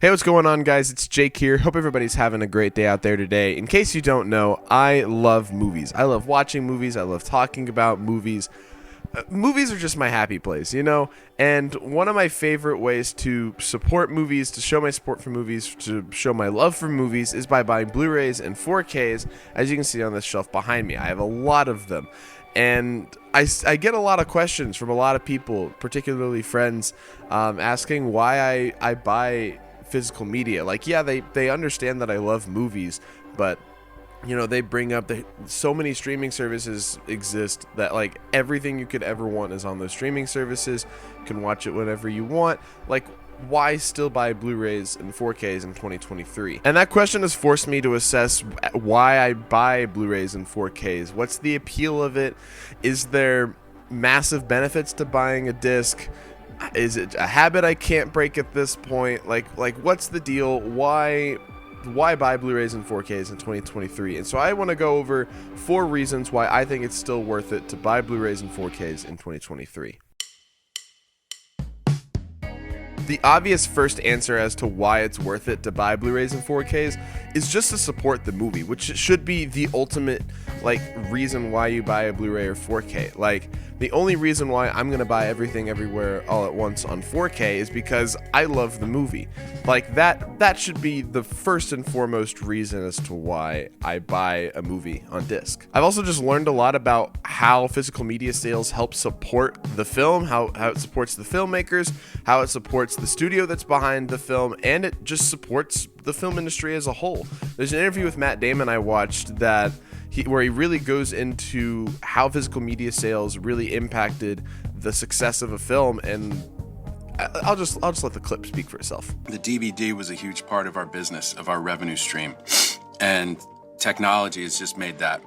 Hey, what's going on, guys? It's Jake here. Hope everybody's having a great day out there today. In case you don't know, I love movies. I love watching movies. I love talking about movies. Movies are just my happy place, you know? And one of my favorite ways to support movies, to show my support for movies, to show my love for movies is by buying Blu-rays and 4Ks, as you can see on this shelf behind me. I have a lot of them. And I get a lot of questions from a lot of people, particularly friends, asking why I buy physical media. Like, yeah, they understand that I love movies, but you know, they bring up that so many streaming services exist that like everything you could ever want is on those streaming services. You can watch it whenever you want. Like, why still buy Blu-rays and 4Ks in 2023? And that question has forced me to assess why I buy Blu-rays and 4Ks. What's the appeal of it? Is there massive benefits to buying a disc? Is it a habit I can't break at this point? Like what's the deal? Why buy Blu-rays and 4Ks in 2023? And so I want to go over 4 reasons why I think it's still worth it to buy Blu-rays and 4Ks in 2023. The obvious first answer as to why it's worth it to buy Blu-rays and 4Ks is just to support the movie, which should be the ultimate reason why you buy a Blu-ray or 4K. Like, the only reason why I'm gonna buy Everything Everywhere All at Once on 4K is because I love the movie. Like, that should be the first and foremost reason as to why I buy a movie on disc. I've also just learned a lot about how physical media sales help support the film, how it supports the filmmakers, how it supports the studio that's behind the film, and it just supports the film industry as a whole. There's an interview with Matt Damon I watched where he really goes into how physical media sales really impacted the success of a film, and I'll just let the clip speak for itself. The DVD was a huge part of our business, of our revenue stream, and technology has just made that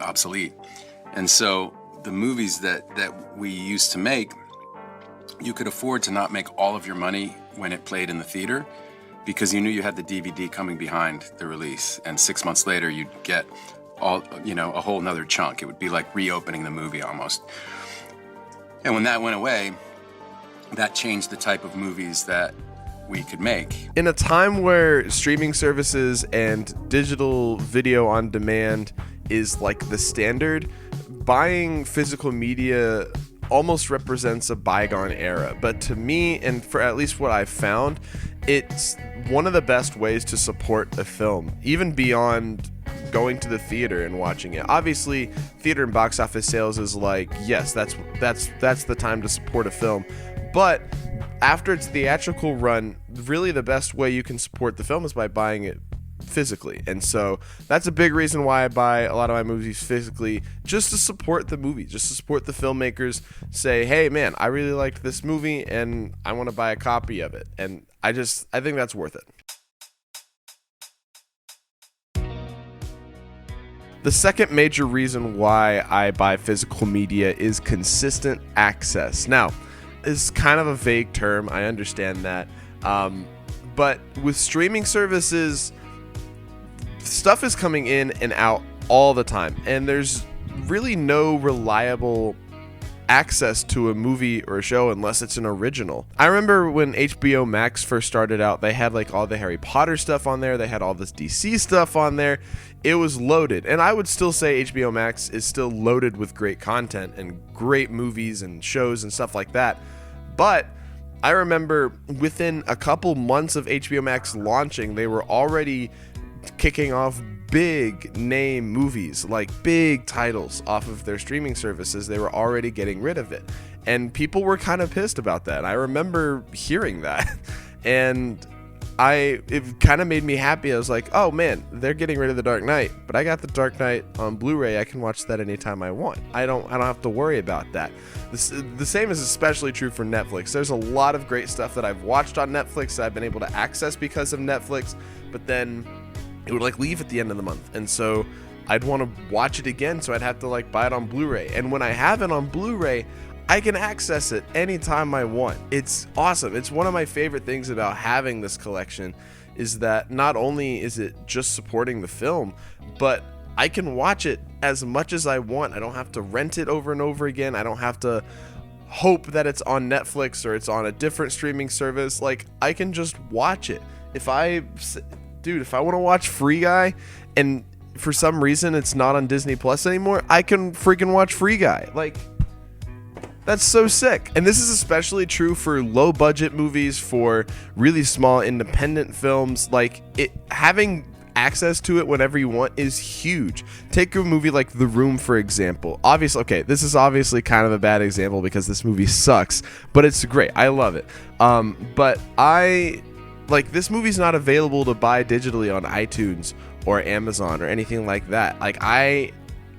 obsolete. And so the movies that we used to make, you could afford to not make all of your money when it played in the theater, because you knew you had the DVD coming behind the release, and 6 months later you'd get a whole nother chunk. It would be like reopening the movie almost. And when that went away, that changed the type of movies that we could make. In a time where streaming services and digital video on demand is like the standard, buying physical media almost represents a bygone era. But to me, and for at least what I've found, it's one of the best ways to support a film, even beyond going to the theater and watching it. Obviously, theater and box office sales is like, yes, that's the time to support a film. But after its theatrical run, really the best way you can support the film is by buying it physically. And so that's a big reason why I buy a lot of my movies physically, just to support the movie, just to support the filmmakers. Say, hey man, I really liked this movie and I want to buy a copy of it. And I think that's worth it. The second major reason why I buy physical media is consistent access. Now, it's kind of a vague term, I understand that, but with streaming services, stuff is coming in and out all the time, and there's really no reliable access to a movie or a show unless it's an original. I remember when HBO Max first started out, they had like all the Harry Potter stuff on there, they had all this DC stuff on there. It was loaded, and I would still say HBO Max is still loaded with great content and great movies and shows and stuff like that. But I remember within a couple months of HBO Max launching, they were already kicking off big name movies, like big titles off of their streaming services. They were already getting rid of it, and people were kind of pissed about that. I remember hearing that, and it kind of made me happy. I was like, oh man, they're getting rid of The Dark Knight, but I got The Dark Knight on Blu-ray. I can watch that anytime I want. I don't have to worry about that. The same is especially true for Netflix. There's a lot of great stuff that I've watched on Netflix that I've been able to access because of Netflix, but then it would leave at the end of the month, and so I'd want to watch it again, so I'd have to buy it on Blu-ray. And when I have it on Blu-ray, I can access it anytime I want. It's awesome. It's one of my favorite things about having this collection, is that not only is it just supporting the film, but I can watch it as much as I want. I don't have to rent it over and over again. I don't have to hope that it's on Netflix or it's on a different streaming service. Like, I can just watch it. If I want to watch Free Guy and for some reason it's not on Disney Plus anymore, I can freaking watch Free Guy. Like, that's so sick. And this is especially true for low budget movies, for really small independent films. Like, having access to it whenever you want is huge. Take a movie like The Room, for example. Obviously, okay, this is obviously kind of a bad example because this movie sucks, but it's great. I love it. But this movie's not available to buy digitally on iTunes or Amazon or anything like that. Like, I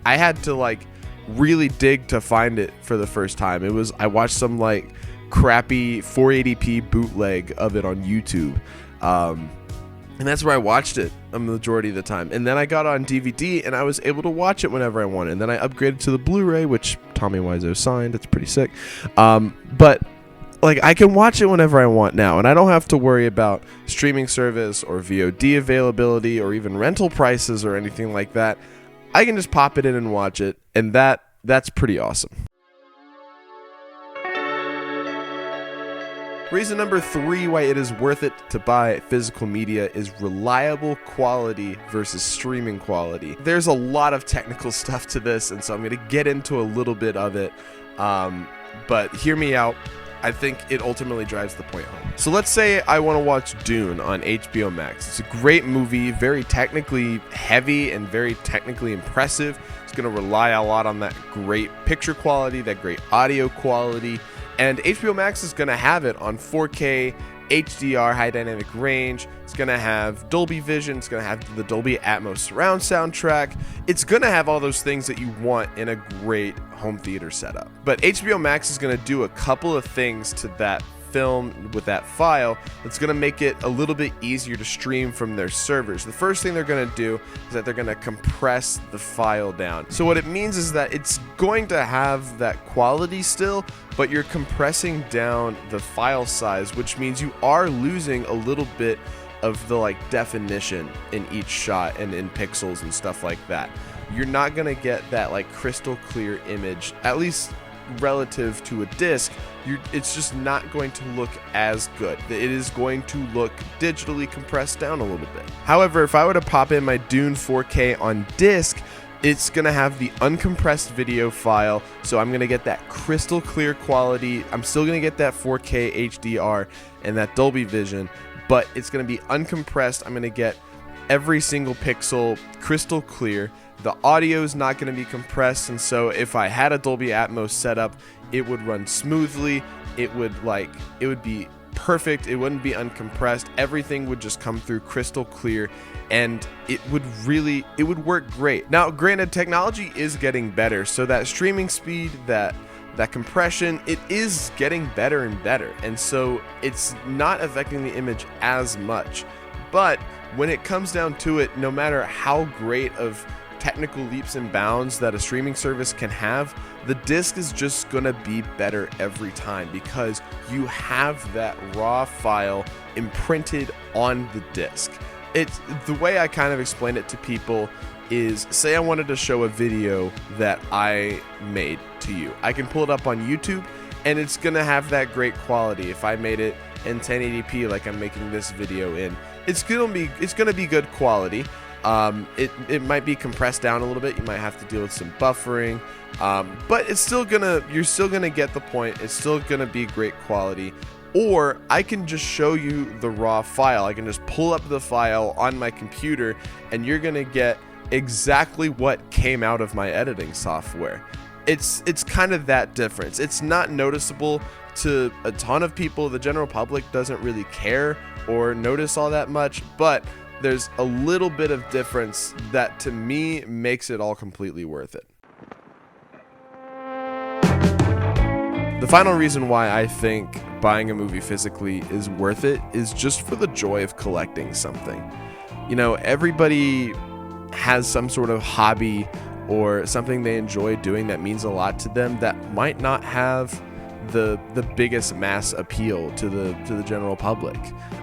had to like really dig to find it for the first time. I watched some like crappy 480p bootleg of it on YouTube. And that's where I watched it a majority of the time. And then I got on DVD and I was able to watch it whenever I wanted. And then I upgraded to the Blu-ray, which Tommy Wiseau signed. It's pretty sick. But like, I can watch it whenever I want now, and I don't have to worry about streaming service or VOD availability or even rental prices or anything like that. I can just pop it in and watch it, and that's pretty awesome. Reason number 3 why it is worth it to buy physical media is reliable quality versus streaming quality. There's a lot of technical stuff to this, and so I'm going to get into a little bit of it, but hear me out. I think it ultimately drives the point home. So let's say I want to watch Dune on HBO Max. It's a great movie, very technically heavy and very technically impressive. It's going to rely a lot on that great picture quality, that great audio quality, and HBO Max is going to have it on 4K, HDR, high dynamic range. It's going to have Dolby Vision. It's going to have the Dolby Atmos surround soundtrack. It's going to have all those things that you want in a great home theater setup. But HBO Max is going to do a couple of things to that film with that file that's going to make it a little bit easier to stream from their servers. The first thing they're going to do is that they're going to compress the file down. So what it means is that it's going to have that quality still, but you're compressing down the file size, which means you are losing a little bit of the like definition in each shot and in pixels and stuff like that. You're not going to get that like crystal clear image, at least relative to a disc. It's just not going to look as good. It is going to look digitally compressed down a little bit. However, if I were to pop in my Dune 4K on disc, it's going to have the uncompressed video file, so I'm going to get that crystal clear quality. I'm still going to get that 4K HDR and that Dolby Vision, but it's going to be uncompressed. I'm going to get every single pixel crystal clear. The audio is not going to be compressed, and so if I had a Dolby Atmos setup, it would run smoothly. It would be perfect. It wouldn't be uncompressed. Everything would just come through crystal clear, and it would work great. Now, granted, technology is getting better, so that streaming speed, that compression, it is getting better and better, and so it's not affecting the image as much. But when it comes down to it, no matter how great of technical leaps and bounds that a streaming service can have, the disc is just gonna be better every time because you have that raw file imprinted on the disc. It's the way I kind of explain it to people is, say I wanted to show a video that I made to you. I can pull it up on YouTube and it's gonna have that great quality. If I made it in 1080p like I'm making this video in, it's gonna be good quality. It might be compressed down a little bit. You might have to deal with some buffering, but you're still gonna get the point. It's still gonna be great quality. Or I can just show you the raw file. I can just pull up the file on my computer and you're gonna get exactly what came out of my editing software. It's kind of that difference. It's not noticeable to a ton of people. The general public doesn't really care or notice all that much, but there's a little bit of difference that to me makes it all completely worth it. The final reason why I think buying a movie physically is worth it is just for the joy of collecting something. You know, everybody has some sort of hobby or something they enjoy doing that means a lot to them that might not have the biggest mass appeal to the general public.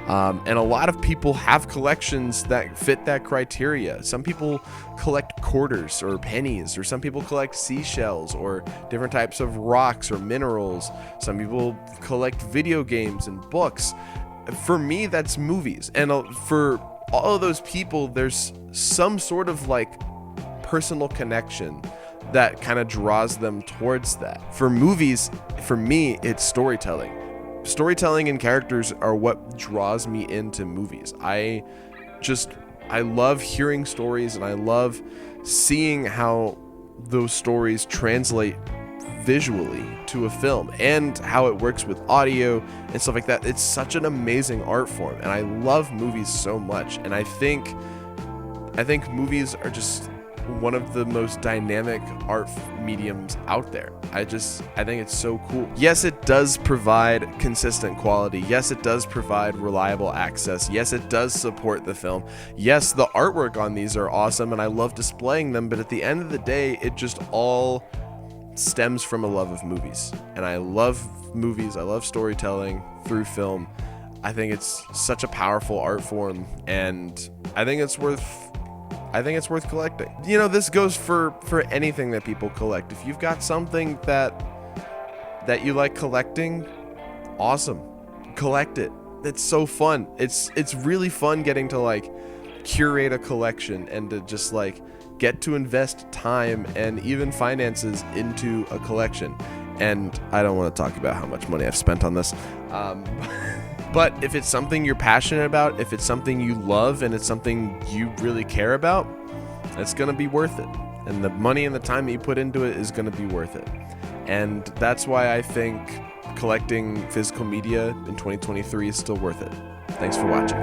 And a lot of people have collections that fit that criteria. Some people collect quarters or pennies, or some people collect seashells or different types of rocks or minerals. Some people collect video games and books. For me, that's movies. And for all of those people, there's some sort of like personal connection that kind of draws them towards that. For movies, for me, it's storytelling. Storytelling and characters are what draws me into movies. I love hearing stories, and I love seeing how those stories translate visually to a film, and how it works with audio and stuff like that. It's such an amazing art form, and I love movies so much. And I think movies are just one of the most dynamic art mediums out there. I think it's so cool. Yes, it does provide consistent quality. Yes, it does provide reliable access. Yes, it does support the film. Yes, the artwork on these are awesome, and I love displaying them, but at the end of the day, it just all stems from a love of movies. And I love movies. I love storytelling through film. I think it's such a powerful art form, and I think it's worth collecting. You know, this goes for anything that people collect. If you've got something that you like collecting, awesome. Collect it. It's so fun. It's really fun getting to like curate a collection and to just like get to invest time and even finances into a collection. And I don't want to talk about how much money I've spent on this. But if it's something you're passionate about, if it's something you love, and it's something you really care about, it's going to be worth it. And the money and the time that you put into it is going to be worth it. And that's why I think collecting physical media in 2023 is still worth it. Thanks for watching.